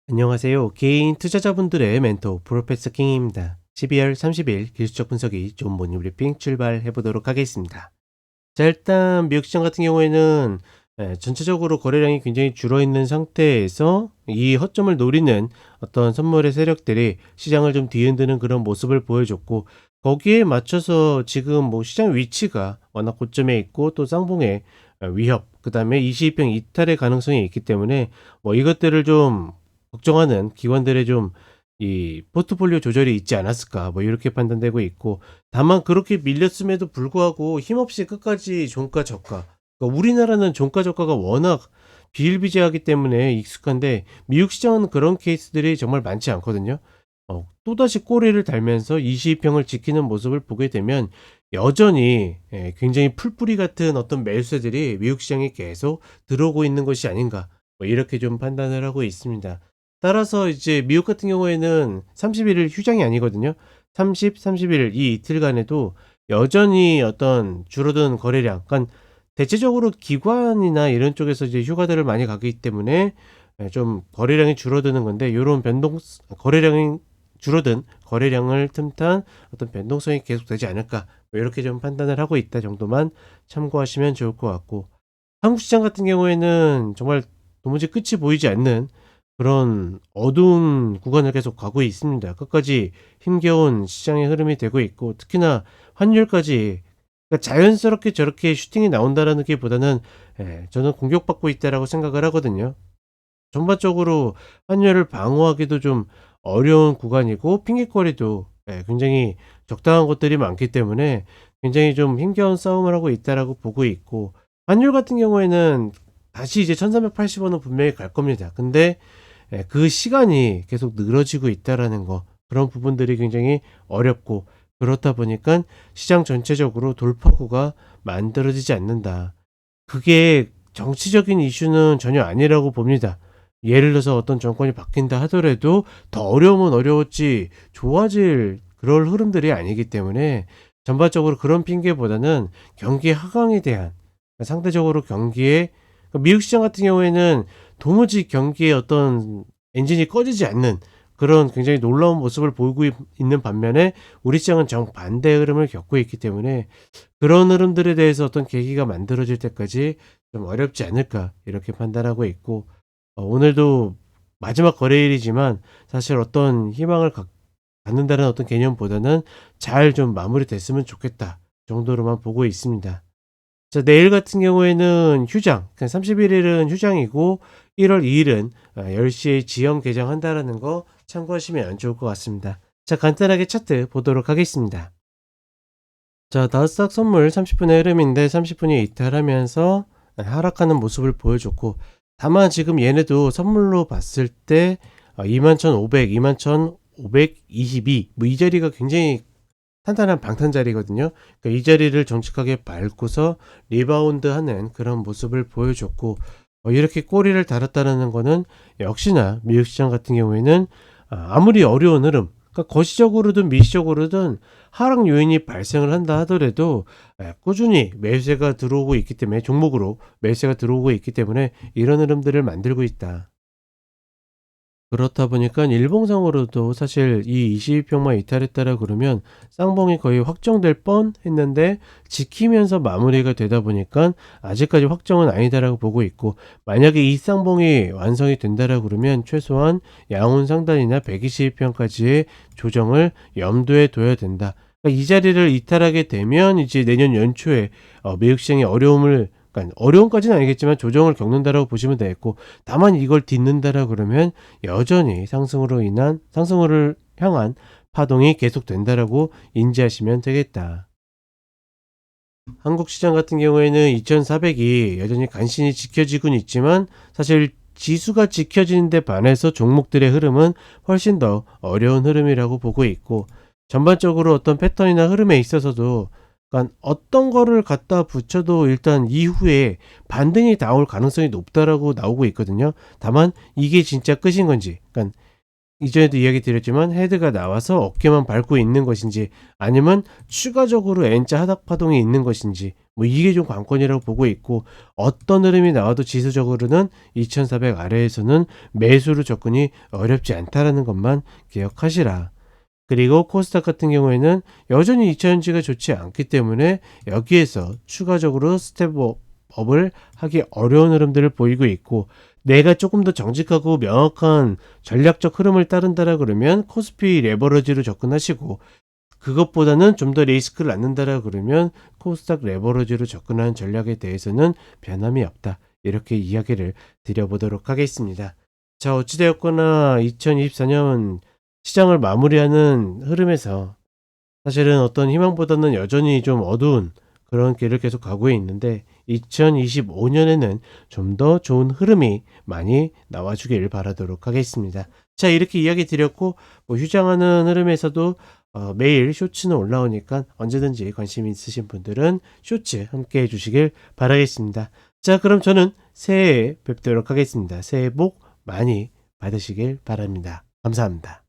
안녕하세요. 개인 투자자분들의 멘토 프로페서 킹입니다. 12월 30일 기술적 분석이 좋은 모닝 브리핑 출발해 보도록 하겠습니다. 자, 일단 미국 시장 같은 경우에는 전체적으로 거래량이 굉장히 줄어 있는 상태에서 이 허점을 노리는 어떤 선물의 세력들이 시장을 좀 뒤흔드는 그런 모습을 보여줬고, 거기에 맞춰서 지금 뭐 시장 위치가 워낙 고점에 있고 또 쌍봉의 위협, 그다음에 22평 이탈의 가능성이 있기 때문에 뭐 이것들을 좀 걱정하는 기관들의 좀 이 포트폴리오 조절이 있지 않았을까, 뭐 이렇게 판단되고 있고, 다만 그렇게 밀렸음에도 불구하고 힘없이 끝까지 종가 저가, 그러니까 우리나라는 종가 저가가 워낙 비일비재하기 때문에 익숙한데 미국 시장은 그런 케이스들이 정말 많지 않거든요. 또다시 꼬리를 달면서 22평을 지키는 모습을 보게 되면 여전히 굉장히 풀뿌리 같은 어떤 매수세들이 미국 시장에 계속 들어오고 있는 것이 아닌가, 뭐 이렇게 좀 판단을 하고 있습니다. 따라서 이제 미국 같은 경우에는 31일 휴장이 아니거든요. 30, 31일 이 이틀간에도 여전히 어떤 줄어든 거래량, 그러니까 대체적으로 기관이나 이런 쪽에서 이제 휴가들을 많이 가기 때문에 좀 거래량이 줄어드는 건데, 요런 변동, 거래량이 줄어든 거래량을 틈탄 어떤 변동성이 계속되지 않을까, 뭐 이렇게 좀 판단을 하고 있다 정도만 참고하시면 좋을 것 같고, 한국 시장 같은 경우에는 정말 도무지 끝이 보이지 않는 그런 어두운 구간을 계속 가고 있습니다. 끝까지 힘겨운 시장의 흐름이 되고 있고, 특히나 환율까지, 그러니까 자연스럽게 저렇게 슈팅이 나온다라는 게 보다는 저는 공격받고 있다라고 생각을 하거든요. 전반적으로 환율을 방어하기도 좀 어려운 구간이고, 핑계거리도 굉장히 적당한 것들이 많기 때문에 굉장히 좀 힘겨운 싸움을 하고 있다라고 보고 있고, 환율 같은 경우에는 다시 이제 1380원은 분명히 갈 겁니다. 근데 그 시간이 계속 늘어지고 있다라는 거, 그런 부분들이 굉장히 어렵고, 그렇다 보니까 시장 전체적으로 돌파구가 만들어지지 않는다. 그게 정치적인 이슈는 전혀 아니라고 봅니다. 예를 들어서 어떤 정권이 바뀐다 하더라도 더 어려우면 어려웠지 좋아질 그럴 흐름들이 아니기 때문에, 전반적으로 그런 핑계보다는 경기 하강에 대한, 상대적으로 경기에, 미국 시장 같은 경우에는 도무지 경기에 어떤 엔진이 꺼지지 않는 그런 굉장히 놀라운 모습을 보이고 있는 반면에, 우리 시장은 정반대의 흐름을 겪고 있기 때문에 그런 흐름들에 대해서 어떤 계기가 만들어질 때까지 좀 어렵지 않을까, 이렇게 판단하고 있고, 오늘도 마지막 거래일이지만 사실 어떤 희망을 갖는다는 어떤 개념보다는 잘 좀 마무리됐으면 좋겠다 정도로만 보고 있습니다. 자, 내일 같은 경우에는 휴장, 그냥 31일은 휴장이고 1월 2일은 10시에 지연 개장한다라는 거 참고하시면 좋을 것 같습니다. 자, 간단하게 차트 보도록 하겠습니다. 자, 나스닥 선물 30분의 흐름인데 30분이 이탈하면서 하락하는 모습을 보여줬고, 다만 지금 얘네도 선물로 봤을 때 21,500, 21,522, 뭐 이 자리가 굉장히 탄탄한 방탄 자리거든요. 그러니까 이 자리를 정직하게 밟고서 리바운드하는 그런 모습을 보여줬고, 이렇게 꼬리를 달았다는 거는 역시나 미국 시장 같은 경우에는 아무리 어려운 흐름, 그러니까 거시적으로든 미시적으로든 하락 요인이 발생을 한다 하더라도 꾸준히 매수세가 들어오고 있기 때문에, 종목으로 매수세가 들어오고 있기 때문에 이런 흐름들을 만들고 있다. 그렇다 보니까 일봉상으로도 사실 이 22평만 이탈했다라 그러면 쌍봉이 거의 확정될 뻔했는데 지키면서 마무리가 되다 보니까 아직까지 확정은 아니다라고 보고 있고, 만약에 이 쌍봉이 완성이 된다라 그러면 최소한 양훈 상단이나 122평까지의 조정을 염두에 둬야 된다. 그러니까 이 자리를 이탈하게 되면 이제 내년 연초에 미국 시장의 어려움을, 그러니까 어려움까지는 아니겠지만 조정을 겪는다라고 보시면 되겠고, 다만 이걸 딛는다라 그러면 여전히 상승을 향한 파동이 계속된다라고 인지하시면 되겠다. 한국 시장 같은 경우에는 2400이 여전히 간신히 지켜지곤 있지만, 사실 지수가 지켜지는 데 반해서 종목들의 흐름은 훨씬 더 어려운 흐름이라고 보고 있고, 전반적으로 어떤 패턴이나 흐름에 있어서도, 그러니까 어떤 거를 갖다 붙여도 일단 이후에 반등이 나올 가능성이 높다라고 나오고 있거든요. 다만 이게 진짜 끝인 건지, 그러니까 이전에도 이야기 드렸지만 헤드가 나와서 어깨만 밟고 있는 것인지 아니면 추가적으로 N자 하락 파동이 있는 것인지 뭐 이게 좀 관건이라고 보고 있고, 어떤 흐름이 나와도 지수적으로는 2400 아래에서는 매수로 접근이 어렵지 않다라는 것만 기억하시라. 그리고 코스닥 같은 경우에는 여전히 2차전지가 좋지 않기 때문에 여기에서 추가적으로 스텝업을 하기 어려운 흐름들을 보이고 있고, 내가 조금 더 정직하고 명확한 전략적 흐름을 따른다라 그러면 코스피 레버러지로 접근하시고, 그것보다는 좀 더 리스크를 안는다라 그러면 코스닥 레버러지로 접근하는 전략에 대해서는 변함이 없다. 이렇게 이야기를 드려보도록 하겠습니다. 자, 어찌되었거나 2024년 시장을 마무리하는 흐름에서 사실은 어떤 희망보다는 여전히 좀 어두운 그런 길을 계속 가고 있는데, 2025년에는 좀 더 좋은 흐름이 많이 나와주길 바라도록 하겠습니다. 자, 이렇게 이야기 드렸고, 뭐 휴장하는 흐름에서도 매일 쇼츠는 올라오니까 언제든지 관심 있으신 분들은 쇼츠 함께 해주시길 바라겠습니다. 자, 그럼 저는 새해에 뵙도록 하겠습니다. 새해 복 많이 받으시길 바랍니다. 감사합니다.